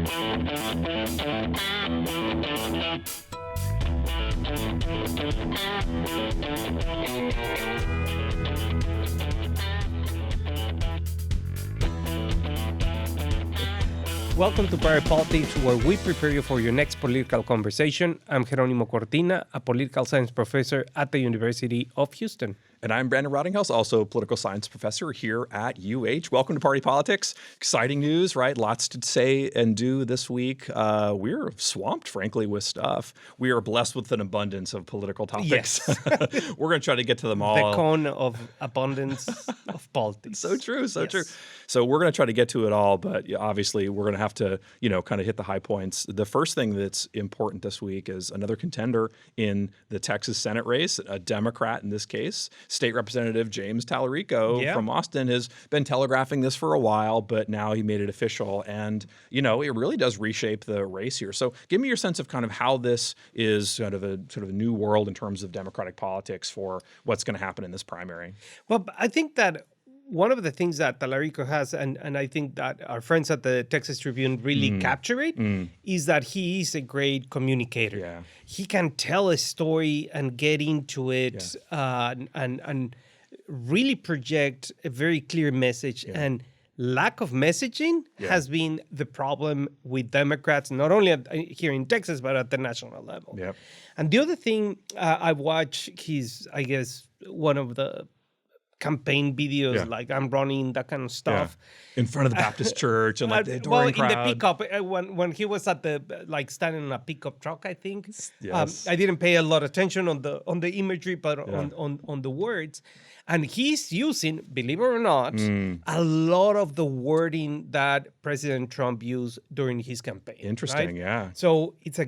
Welcome to Party Politics, where we prepare you for your next political conversation. I'm Jeronimo Cortina, a political science professor at the University of Houston. And I'm Brandon Rottinghaus, also a political science professor here at UH. Welcome to Party Politics. Exciting news, right? Lots to say and do this week. We're swamped, frankly, with stuff. We are blessed with an abundance of political topics. Yes. We're going to try to get to them all. The cone of abundance of politics. So true, so true. So we're going to try to get to it all, but obviously we're going to have to, kind of hit the high points. The first thing that's important this week is another contender in the Texas Senate race, a Democrat in this case. State Representative James Talarico from Austin has been telegraphing this for a while, but now he made it official. And, it really does reshape the race here. So give me your sense of kind of how this is sort of a new world in terms of Democratic politics for what's going to happen in this primary. Well, I think that one of the things that Talarico has, and I think that our friends at the Texas Tribune really capture it, is that he is a great communicator. Yeah. He can tell a story and get into it and really project a very clear message. Yeah. And lack of messaging has been the problem with Democrats, not only here in Texas, but at the national level. Yep. And the other thing, I watch his, I guess, one of the campaign videos, like I'm running, that kind of stuff. Yeah. In front of the Baptist church and like the adoring crowd. In the pickup, when he was at the, standing in a pickup truck, I think. Yes. I didn't pay a lot of attention on the imagery, but on the words. And he's using, believe it or not, a lot of the wording that President Trump used during his campaign. Interesting, right? yeah. So it's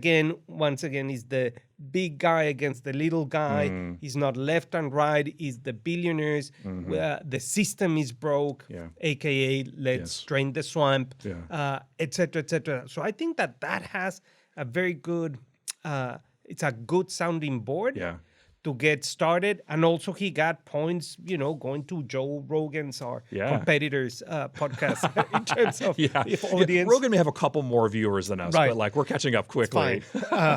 once again, is the big guy against the little guy. He's not left and right. He's the billionaires. The system is broke, aka let's drain the swamp, et cetera, et cetera. So I think that has a very good, it's a good sounding board. Yeah. To get started. And also he got points, going to Joe Rogan's or competitors' podcast in terms of audience. Rogan may have a couple more viewers than us, but we're catching up quickly.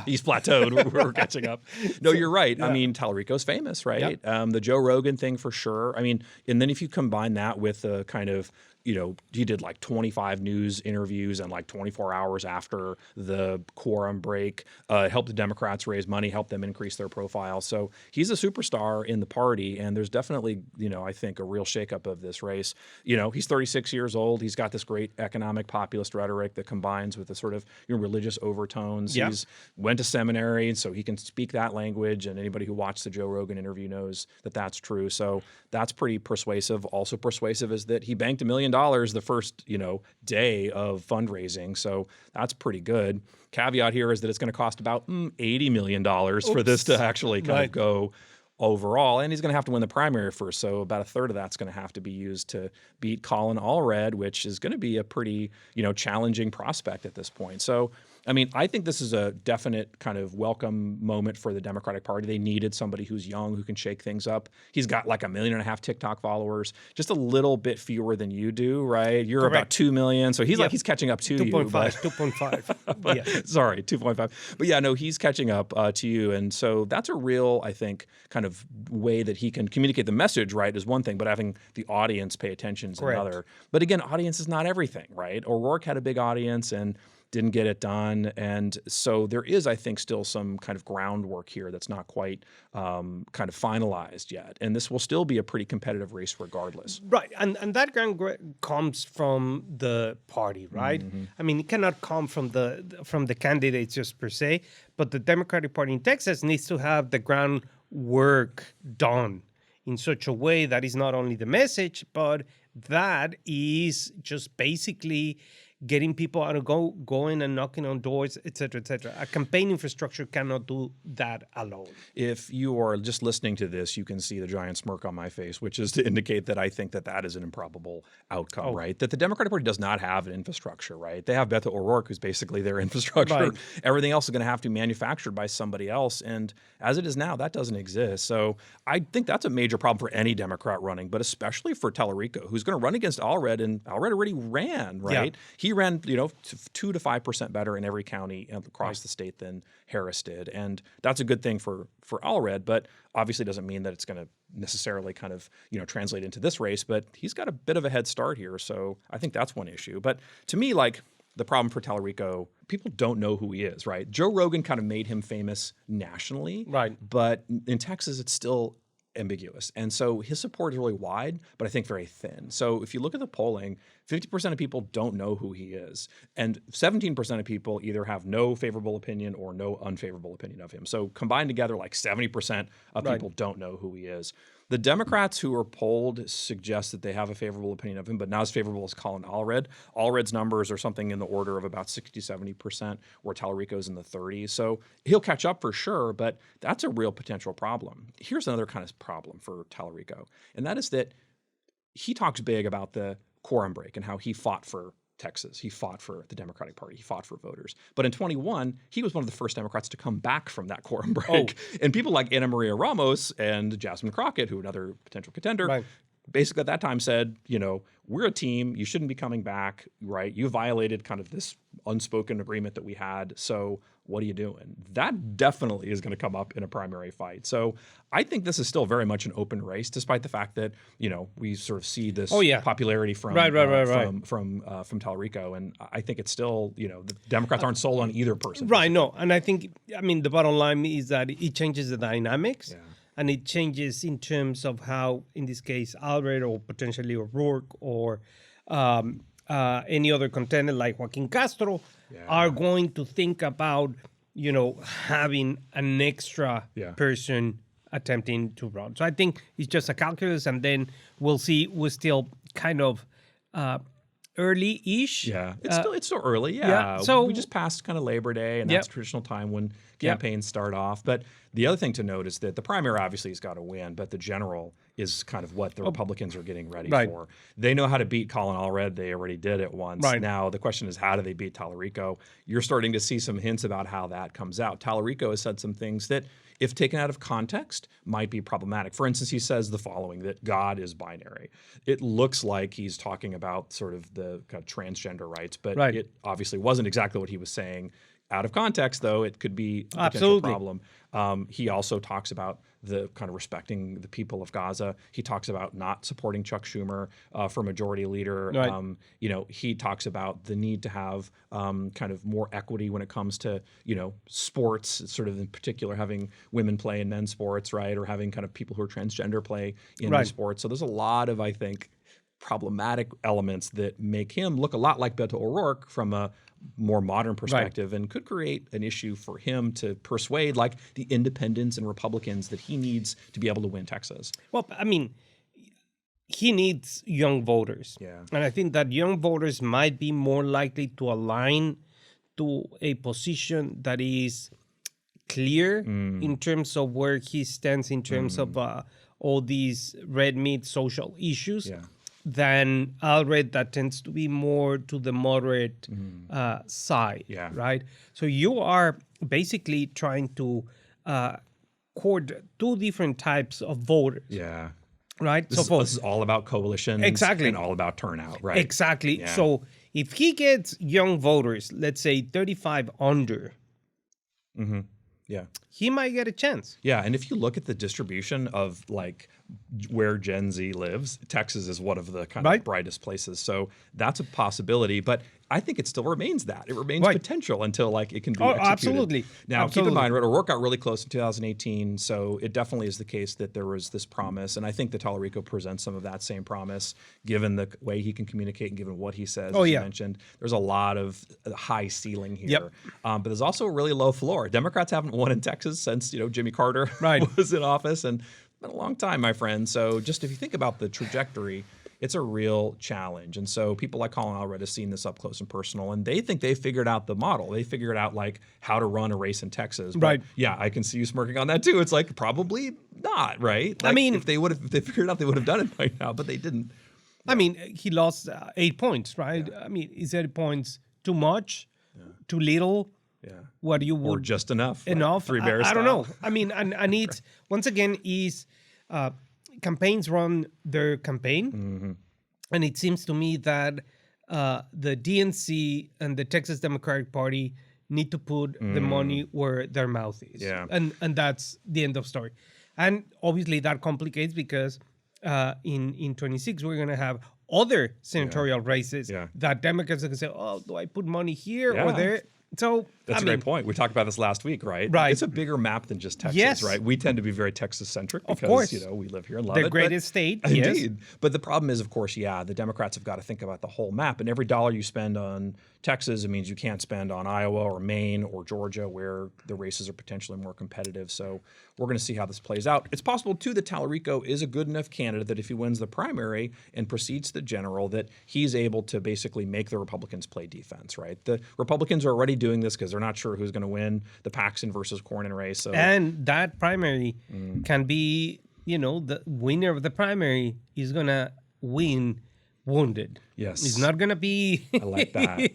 He's plateaued. We're catching up. No, you're right. Yeah. I mean, Talarico's famous, right? Yep. The Joe Rogan thing for sure. I mean, and then if you combine that with the kind of, he did like 25 news interviews and like 24 hours after the quorum break, helped the Democrats raise money, helped them increase their profile. So he's a superstar in the party, and there's definitely, I think a real shakeup of this race. He's 36 years old. He's got this great economic populist rhetoric that combines with the sort of religious overtones. Yeah. He's went to seminary, so he can speak that language, and anybody who watched the Joe Rogan interview knows that that's true. So that's pretty persuasive. Also persuasive is that he banked $1 million the first, day of fundraising. So that's pretty good. Caveat here is that it's going to cost about $80 million for this to actually kind of go overall. And he's going to have to win the primary first. So about a third of that's going to have to be used to beat Colin Allred, which is going to be a pretty, challenging prospect at this point. So, I mean, I think this is a definite kind of welcome moment for the Democratic Party. They needed somebody who's young, who can shake things up. He's got like 1.5 million TikTok followers, just a little bit fewer than you do, right? You're about 2 million. So he's he's catching up to 2.5. Yeah. Sorry, 2.5. But yeah, no, he's catching up to you. And so that's a real, I think, kind of way that he can communicate the message, right, is one thing, but having the audience pay attention is another. But again, audience is not everything, right? O'Rourke had a big audience and didn't get it done. And so there is, I think, still some kind of groundwork here that's not quite kind of finalized yet. And this will still be a pretty competitive race regardless. Right. And that groundwork comes from the party, right? Mm-hmm. I mean, it cannot come from the candidates just per se, but the Democratic Party in Texas needs to have the groundwork done in such a way that is not only the message, but that is just basically getting people out of going and knocking on doors, et cetera, et cetera. A campaign infrastructure cannot do that alone. If you are just listening to this, you can see the giant smirk on my face, which is to indicate that I think that is an improbable outcome, right? That the Democratic Party does not have an infrastructure, right? They have Beto O'Rourke, who's basically their infrastructure. Right. Everything else is going to have to be manufactured by somebody else. And as it is now, that doesn't exist. So I think that's a major problem for any Democrat running, but especially for Talarico, who's going to run against Allred, and Allred already ran, right? Yeah. he ran, 2 to 5% better in every county across the state than Harris did. And that's a good thing for Allred, but obviously doesn't mean that it's going to necessarily kind of, translate into this race. But he's got a bit of a head start here. So I think that's one issue. But to me, like, the problem for Talarico, people don't know who he is, right? Joe Rogan kind of made him famous nationally. Right. But in Texas, it's still ambiguous. And so his support is really wide, but I think very thin. So if you look at the polling, 50% of people don't know who he is. And 17% of people either have no favorable opinion or no unfavorable opinion of him. So combined together, like 70% of people don't know who he is. The Democrats who are polled suggest that they have a favorable opinion of him, but not as favorable as Colin Allred. Allred's numbers are something in the order of about 60, 70%, where Talarico's in the 30s. So he'll catch up for sure, but that's a real potential problem. Here's another kind of problem for Talarico, and that is that he talks big about the quorum break and how he fought for Texas. He fought for the Democratic Party. He fought for voters. But in 21, he was one of the first Democrats to come back from that quorum break. And people like Ana Maria Ramos and Jasmine Crockett, who another potential contender, basically at that time said, we're a team. You shouldn't be coming back, right? You violated kind of this unspoken agreement that we had. So what are you doing? That definitely is going to come up in a primary fight. So I think this is still very much an open race, despite the fact that, we sort of see this popularity from Talarico. And I think it's still, the Democrats aren't sold on either person. Right, no. And I think, the bottom line is that it changes the dynamics. Yeah. And it changes in terms of how, in this case, Allred or potentially O'Rourke or any other contender like Joaquin Castro are going to think about, having an extra person attempting to run. So I think it's just a calculus, and then we'll see. We're still kind of early-ish. Yeah, it's still early. Yeah. So we just passed kind of Labor Day, and that's traditional time when campaigns start off. But the other thing to note is that the primary obviously has got to win, but the general is kind of what the Republicans are getting ready for. They know how to beat Colin Allred. They already did it once. Now the question is, how do they beat Talarico? You're starting to see some hints about how that comes out. Talarico has said some things that, if taken out of context, might be problematic. For instance, he says the following, that God is binary. It looks like he's talking about sort of the kind of transgender rights, but it obviously wasn't exactly what he was saying. Out of context, though, it could be a potential problem. He also talks about the kind of respecting the people of Gaza. He talks about not supporting Chuck Schumer for majority leader. He talks about the need to have kind of more equity when it comes to, sports, sort of in particular having women play in men's sports, right? Or having kind of people who are transgender play in these sports. So there's a lot of, I think, problematic elements that make him look a lot like Beto O'Rourke from a more modern perspective, and could create an issue for him to persuade like the independents and Republicans that he needs to be able to win Texas. Well, he needs young voters. Yeah. And I think that young voters might be more likely to align to a position that is clear in terms of where he stands in terms of all these red meat social issues. Than Allred, that tends to be more to the moderate side, right? So you are basically trying to court two different types of voters. Yeah. Right? This is all about coalitions and all about turnout, right? Exactly. Yeah. So if he gets young voters, let's say 35 under, he might get a chance. Yeah, and if you look at the distribution of like where Gen Z lives, Texas is one of the kind of brightest places. So that's a possibility, but I think it still remains that. It remains potential until like it can be executed. Absolutely. Now, keep in mind, O'Rourke got really close in 2018, so it definitely is the case that there was this promise, and I think that Talarico presents some of that same promise, given the way he can communicate and given what he says, as you mentioned. There's a lot of high ceiling here, but there's also a really low floor. Democrats haven't won in Texas since, Jimmy Carter was in office, and it's been a long time, my friend. So just if you think about the trajectory, it's a real challenge. And so people like Colin Allred have seen this up close and personal, and they think they figured out the model. They figured out like how to run a race in Texas. But yeah, I can see you smirking on that too. It's like probably not, right? Like, if they figured it out, they would have done it by now, but they didn't. I mean, he lost 8 points, right? Yeah. I mean, is 8 points too much? Too little? Yeah. What you would or just enough? Enough? Three Bears I don't know. I mean, and it's once again is campaigns run their campaign, and it seems to me that the DNC and the Texas Democratic Party need to put the money where their mouth is. Yeah. And that's the end of story. And obviously that complicates because in 26, we're going to have other senatorial races that Democrats are going to say, oh, do I put money here or there? So that's a great point. We talked about this last week, right? Right. It's a bigger map than just Texas, right? We tend to be very Texas-centric because, we live here and love it. The greatest state, Indeed. But the problem is, of course, the Democrats have got to think about the whole map. And every dollar you spend on Texas, it means you can't spend on Iowa or Maine or Georgia, where the races are potentially more competitive. So we're going to see how this plays out. It's possible, too, that Talarico is a good enough candidate that if he wins the primary and proceeds to the general, that he's able to basically make the Republicans play defense, right? The Republicans are already doing this because they're not sure who's going to win the Paxton versus Cornyn race. So. And that primary can be, the winner of the primary is going to win wounded. Yes. It's not going to be... I like that.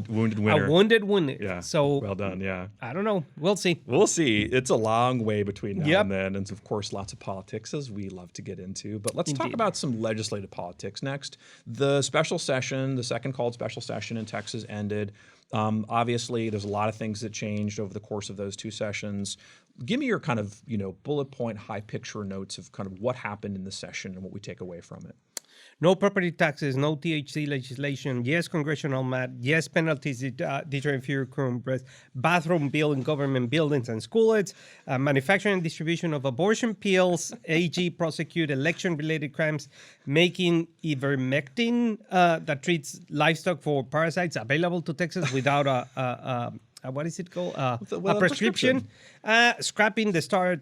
Wounded winner. A wounded winner. Yeah. So, well done, yeah. I don't know. We'll see. We'll see. It's a long way between now and then. And of course, lots of politics, as we love to get into. But let's talk about some legislative politics next. The special session, the second called special session in Texas ended. Obviously, there's a lot of things that changed over the course of those two sessions. Give me your kind of, bullet point, high picture notes of kind of what happened in the session and what we take away from it. No property taxes, no THC legislation, yes congressional map, yes penalties deterrent fewer crime arrests, bathroom bill in government buildings and schools, manufacturing and distribution of abortion pills, AG prosecute election-related crimes, making ivermectin that treats livestock for parasites available to Texas without what is it called? A prescription. Scrapping the STAR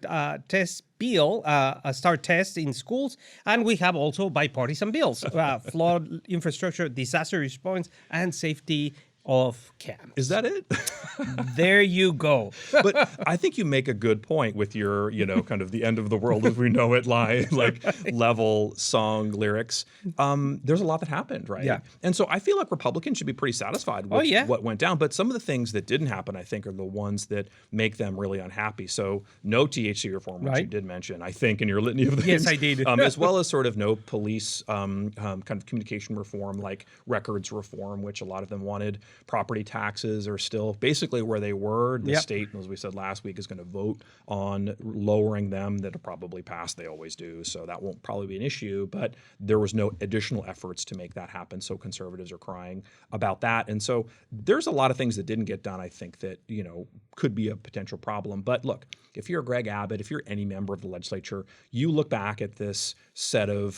test bill, a STAR test in schools. And we have also bipartisan bills, flood infrastructure, disaster response, and safety of camps. Is that it? There you go. But I think you make a good point with your, kind of the end of the world as we know it level song lyrics. There's a lot that happened, right? Yeah. And so I feel like Republicans should be pretty satisfied with what went down. But some of the things that didn't happen, I think, are the ones that make them really unhappy. So no THC reform, which you did mention, I think, in your litany of things. Yes, I did. As well as sort of no police kind of communication reform, like records reform, which a lot of them wanted. Property taxes are still basically where they were. The state, as we said last week, is going to vote on lowering them. That'll probably pass. They always do. So that won't probably be an issue. But there was no additional efforts to make that happen. So conservatives are crying about that. And so there's a lot of things that didn't get done, I think, that, could be a potential problem. But look, if you're Greg Abbott, if you're any member of the legislature, you look back at this set of,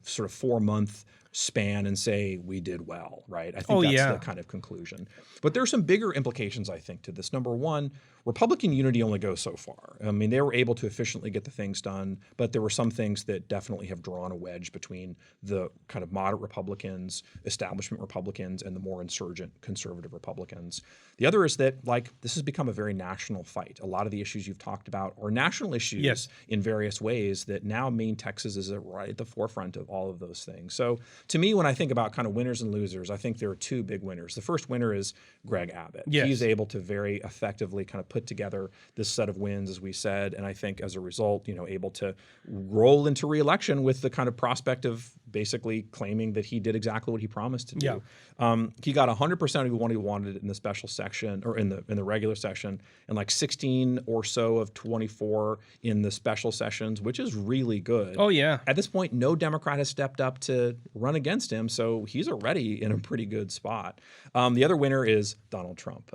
sort of 4-month span and say we did well, right? I think that's the kind of conclusion. But there are some bigger implications, I think, to this. Number one, Republican unity only goes so far. I mean, they were able to efficiently get the things done, but there were some things that definitely have drawn a wedge between the kind of moderate Republicans, establishment Republicans, and the more insurgent conservative Republicans. The other is that, this has become a very national fight. A lot of the issues you've talked about are national issues in various ways that now mean Texas is right at the forefront of all of those things. So to me, when I think about kind of winners and losers, I think there are two big winners. The first winner is Greg Abbott. Yes. He's able to very effectively kind of put together this set of wins, as we said, and I think as a result, able to roll into re-election with the kind of prospect of basically claiming that he did exactly what he promised to do. Yeah. He got 100% of what he wanted in the special section or in the regular session, and 16 or so of 24 in the special sessions, which is really good. Oh yeah. At this point, no Democrat has stepped up to run against him, so he's already in a pretty good spot. The other winner is Donald Trump.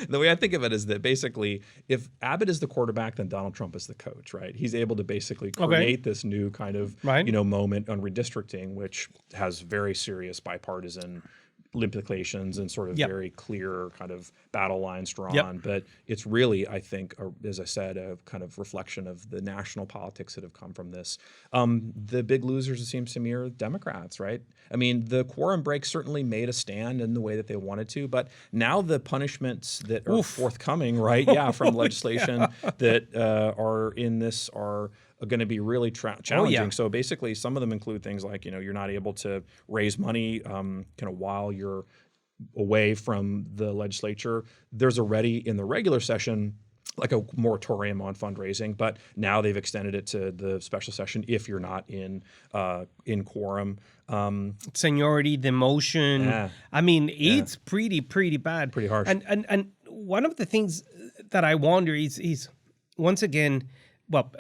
The way I think of it is that basically, if Abbott is the quarterback, then Donald Trump is the coach, right? He's able to basically create this new kind of moment on redistricting, which has very serious bipartisan implications and sort of very clear kind of battle lines drawn. But it's really, I think, as I said, a kind of reflection of the national politics that have come from this. The big losers, it seems to me, are Democrats, right? I mean, the quorum break certainly made a stand in the way that they wanted to, but now the punishments that are forthcoming, from legislation that are in this are going to be really challenging. So basically, some of them include things like, you're not able to raise money kind of while you're away from the legislature. There's already in the regular session like a moratorium on fundraising, but now they've extended it to the special session if you're not in quorum. Seniority, demotion. Yeah. I mean, it's pretty bad. Pretty harsh. And one of the things that I wonder is once again, well,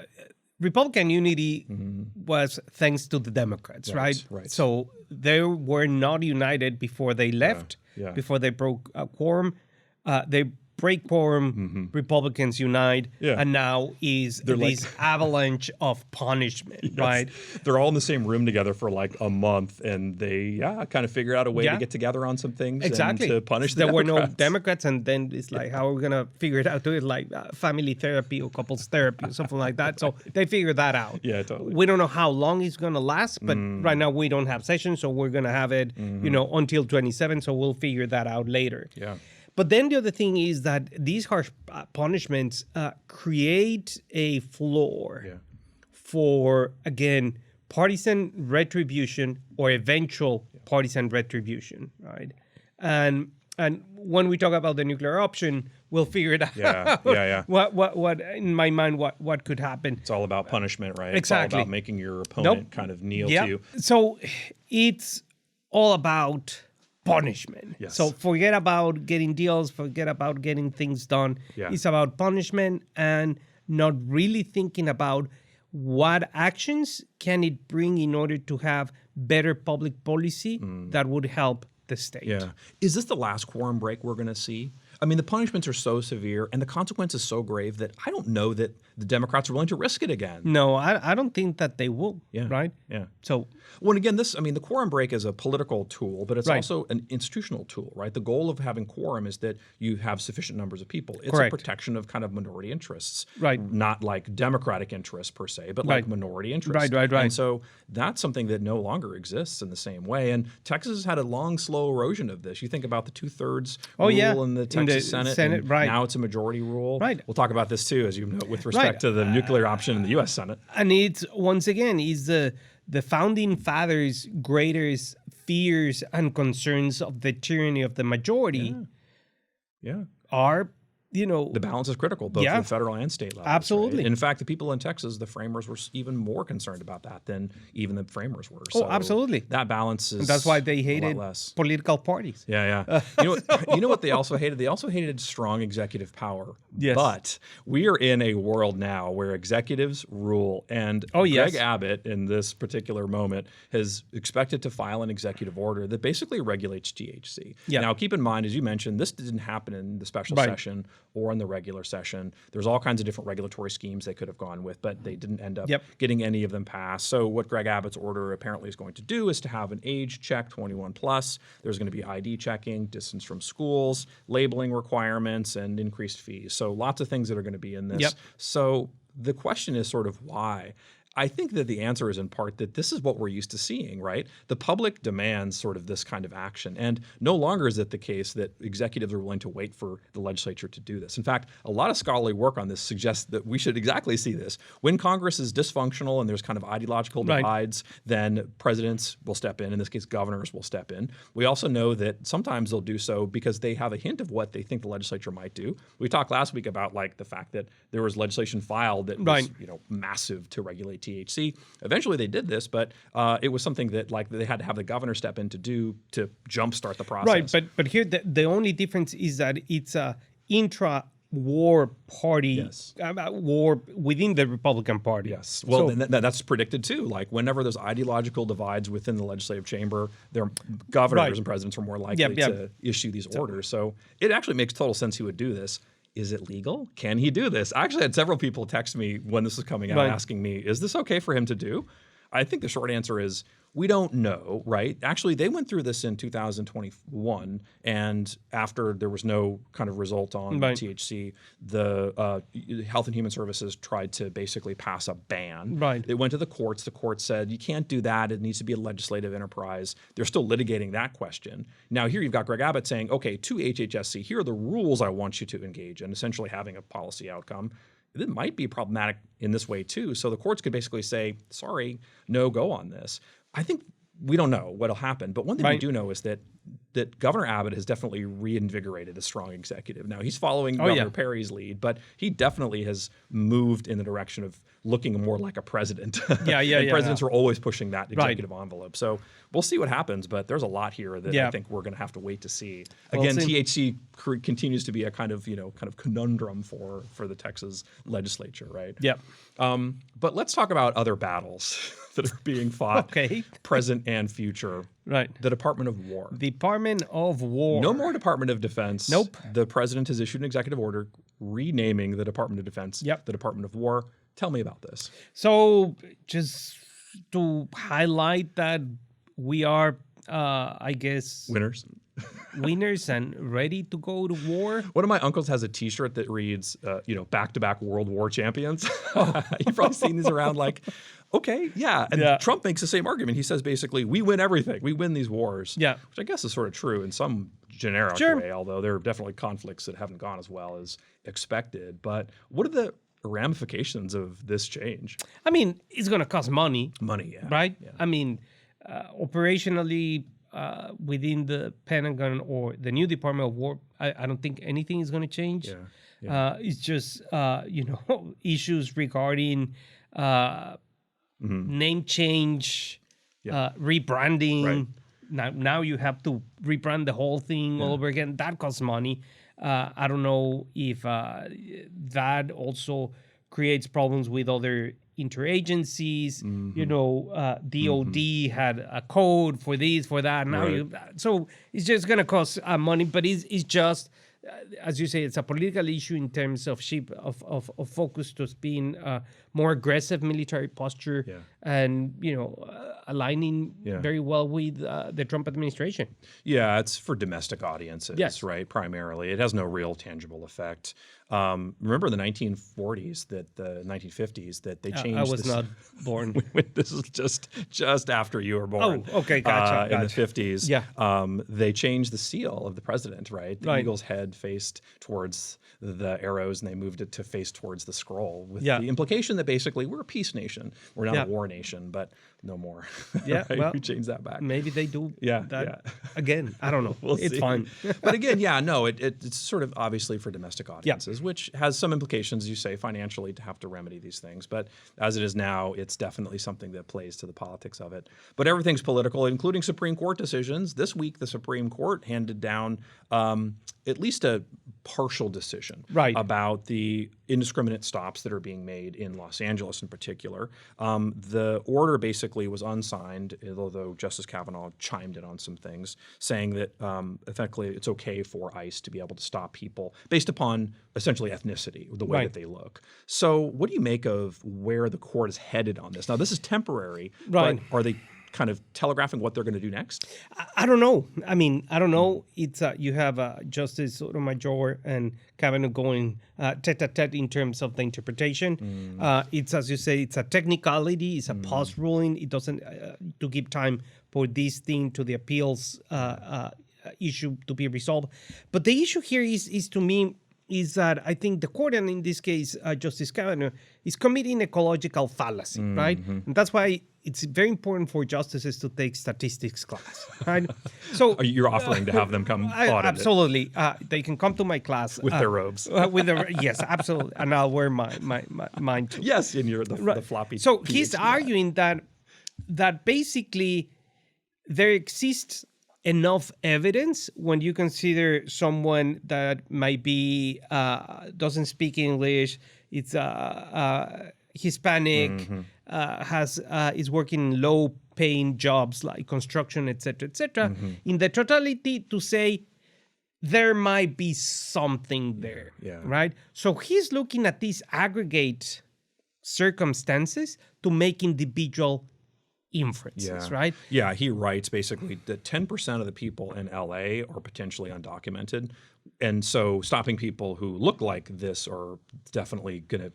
Republican unity was thanks to the Democrats, right? Right. So they were not united before they left, before they broke quorum. They break quorum, Republicans unite, and now is this avalanche of punishment, right? They're all in the same room together for like a month, and they kind of figure out a way to get together on some things and to punish the Democrats. There were no Democrats, and then it's like, how are we going to figure it out? Do it like family therapy or couples therapy or something like that. So they figured that out. Yeah, totally. We don't know how long it's going to last, but right now we don't have sessions, so we're going to have it, until 27, so we'll figure that out later. Yeah. But then the other thing is that these harsh punishments create a floor for, again, partisan retribution or eventual partisan retribution, right? And when we talk about the nuclear option, we'll figure it out. Yeah. What in my mind, what could happen? It's all about punishment, right? Exactly. It's all about making your opponent kind of kneel to you. So it's all about punishment. Yes. So forget about getting deals, forget about getting things done. Yeah. It's about punishment and not really thinking about what actions can it bring in order to have better public policy that would help the state. Yeah. Is this the last quorum break we're going to see? I mean, the punishments are so severe and the consequences so grave that I don't know that the Democrats are willing to risk it again. No, I don't think that they will, right? Yeah. So, well, again, the quorum break is a political tool, but it's also an institutional tool, right? The goal of having quorum is that you have sufficient numbers of people. It's a protection of kind of minority interests. Right. Not like democratic interests per se, but like minority interests. Right. And so that's something that no longer exists in the same way. And Texas has had a long, slow erosion of this. You think about the 2/3 rule in the Texas Senate, now it's a majority rule. Right. We'll talk about this too, as you know, with respect to the nuclear option in the U.S. Senate. And it's, once again, is the founding fathers' greatest fears and concerns of the tyranny of the majority are, the balance is critical, both at the federal and state levels. Absolutely. Right? In fact, the people in Texas, the framers, were even more concerned about that than even the framers were. So absolutely. That balance is. And that's why they hated political parties. Yeah. You know what they also hated? They also hated strong executive power. Yes. But we are in a world now where executives rule, and Greg Abbott, in this particular moment, has expected to file an executive order that basically regulates THC. Yeah. Now, keep in mind, as you mentioned, this didn't happen in the special session or in the regular session. There's all kinds of different regulatory schemes they could have gone with, but they didn't end up getting any of them passed. So what Greg Abbott's order apparently is going to do is to have an age check, 21 plus. There's going to be ID checking, distance from schools, labeling requirements, and increased fees. So lots of things that are going to be in this. So the question is sort of why. I think that the answer is in part that this is what we're used to seeing, right? The public demands sort of this kind of action. And no longer is it the case that executives are willing to wait for the legislature to do this. In fact, a lot of scholarly work on this suggests that we should exactly see this. When Congress is dysfunctional and there's kind of ideological divides, then presidents will step in this case, governors will step in. We also know that sometimes they'll do so because they have a hint of what they think the legislature might do. We talked last week about like the fact that there was legislation filed that was massive to regulate THC. Eventually they did this, but it was something that like they had to have the governor step in to do to jumpstart the process. Right, but here the only difference is that it's a intra-war party, war within the Republican Party. Yes, well, that's predicted too. Like whenever there's ideological divides within the legislative chamber, their governors and presidents are more likely to issue these orders. So it actually makes total sense he would do this. Is it legal? Can he do this? I actually had several people text me when this was coming out asking me, is this okay for him to do? I think the short answer is we don't know, right? Actually, they went through this in 2021, and after there was no kind of result on THC, the Health and Human Services tried to basically pass a ban. Right. They went to the courts. The court said, you can't do that. It needs to be a legislative enterprise. They're still litigating that question. Now, here you've got Greg Abbott saying, okay, to HHSC, here are the rules I want you to engage in, essentially having a policy outcome. It might be problematic in this way too. So the courts could basically say, sorry, no go on this. I think we don't know what'll happen. But one thing we do know is that that Governor Abbott has definitely reinvigorated a strong executive. Now, he's following Governor Perry's lead, but he definitely has moved in the direction of looking more like a president. Presidents are always pushing that executive envelope. So we'll see what happens, but there's a lot here that I think we're going to have to wait to see. Again, THC continues to be a kind of conundrum for the Texas legislature, right? Yeah. But let's talk about other battles that are being fought, present and future. Right. The Department of War. Department of War. No more Department of Defense. Nope. The president has issued an executive order renaming the Department of Defense the Department of War. Tell me about this. So just to highlight that we are, I guess... winners and ready to go to war. One of my uncles has a T-shirt that reads, back-to-back World War champions. You've probably seen these around like, okay, yeah. And Trump makes the same argument. He says basically, we win everything. We win these wars. Yeah. Which I guess is sort of true in some generic way, although there are definitely conflicts that haven't gone as well as expected. But what are the ramifications of this change? I mean, it's going to cost money. Right? Yeah. I mean, operationally... within the Pentagon or the new Department of War, I don't think anything is going to change. It's just, issues regarding name change, rebranding. Right. Now you have to rebrand the whole thing all over again. That costs money. I don't know if that also creates problems with other interagencies. DOD had a code for this, for that. Now so it's just going to cost money, but it's just, as you say, it's a political issue in terms of focus to being more aggressive military posture and, aligning very well with the Trump administration. Yeah, it's for domestic audiences, right, primarily. It has no real tangible effect. Remember the 1940s, the 1950s, that they changed. I was not born. This is just after you were born. Oh, okay, gotcha. In the 50s, they changed the seal of the president, right? The eagle's head faced towards the arrows, and they moved it to face towards the scroll, with the implication that basically we're a peace nation. We're not a war nation, but no more. Well, we changed that back. Maybe they do that again. I don't know. It's see. fine. But again, it's sort of obviously for domestic audiences, which has some implications, you say, financially to have to remedy these things. But as it is now, it's definitely something that plays to the politics of it. But everything's political, including Supreme Court decisions. This week, the Supreme Court handed down at least a partial decision about the indiscriminate stops that are being made in Los Angeles in particular. The order basically was unsigned, although Justice Kavanaugh chimed in on some things, saying that effectively it's okay for ICE to be able to stop people based upon essentially ethnicity, the way that they look. So what do you make of where the court is headed on this? Now, this is temporary, but are they kind of telegraphing what they're going to do next? I don't know. I mean, I don't know. It's you have Justice Sotomayor and Kavanaugh going tete-a-tete in terms of the interpretation. It's, as you say, it's a technicality. It's a pause ruling. It doesn't to give time for this thing to the appeals issue to be resolved. But the issue here is to me is that I think the court, and in this case, Justice Kavanaugh, is committing ecological fallacy, right? And that's why it's very important for justices to take statistics class, right? So you're offering to have them come audit absolutely. They can come to my class with their robes. Yes, absolutely, and I'll wear mine too. Yes, in the floppy. So he's arguing that basically there exists enough evidence when you consider someone that might be doesn't speak English, it's Hispanic, is working in low-paying jobs like construction, etc., in the totality to say there might be something there, right? So he's looking at these aggregate circumstances to make individual inferences, right? Yeah, he writes basically that 10% of the people in LA are potentially undocumented. And so stopping people who look like this are definitely going to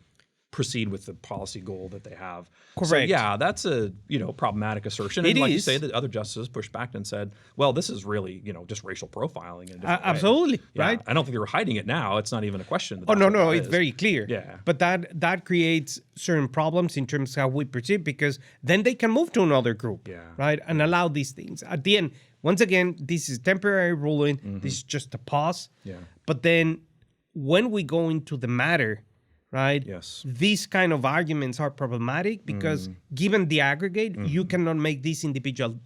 proceed with the policy goal that they have. Correct. So yeah, that's a problematic assertion. And like you say, that other justices pushed back and said, well, this is really just racial profiling in a different absolutely way. right. I don't think they were hiding it now. It's not even a question. No, it's very clear. Yeah, but that creates certain problems in terms of how we perceive, because then they can move to another group, right, and allow these things. At the end, once again, this is temporary ruling. This is just a pause. Yeah. But then when we go into the matter, right? Yes. These kind of arguments are problematic because given the aggregate, you cannot make these individual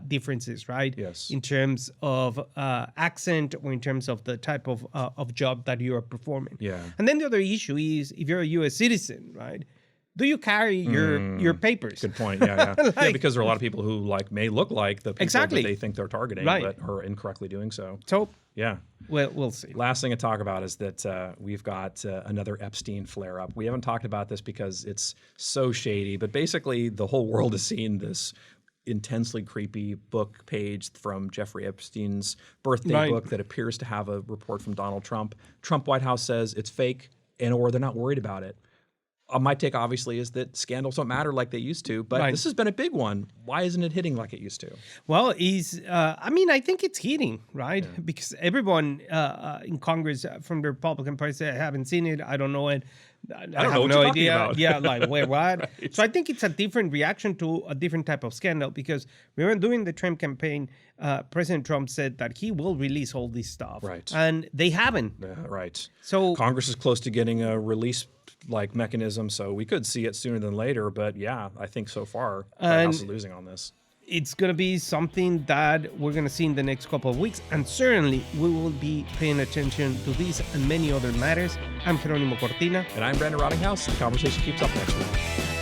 differences, right? Yes. In terms of accent or in terms of the type of job that you are performing. Yeah. And then the other issue is if you're a U.S. citizen, right? Do you carry your papers? Good point. Yeah, yeah. Yeah, because there are a lot of people who may look like the people that they think they're targeting, but are incorrectly doing so. So yeah. Well, we'll see. Last thing to talk about is that we've got another Epstein flare-up. We haven't talked about this because it's so shady, but basically the whole world has seen this intensely creepy book page from Jeffrey Epstein's birthday book that appears to have a report from Donald Trump. Trump White House says it's fake or they're not worried about it. My take, obviously, is that scandals don't matter like they used to, but this has been a big one. Why isn't it hitting like it used to? Well, I think it's hitting, right? Yeah. Because everyone in Congress from the Republican Party said, I haven't seen it, I don't know it. I don't know what you're talking about. Yeah, like, wait, what? So I think it's a different reaction to a different type of scandal because remember during the Trump campaign, President Trump said that he will release all this stuff. Right. And they haven't. Right. So Congress is close to getting a release mechanism, so we could see it sooner than later. But yeah, I think so far White House is losing on this. It's going to be something that we're going to see in the next couple of weeks, and certainly we will be paying attention to these and many other matters. I'm Jeronimo Cortina. And I'm Brandon Rottinghaus. The conversation keeps up next week.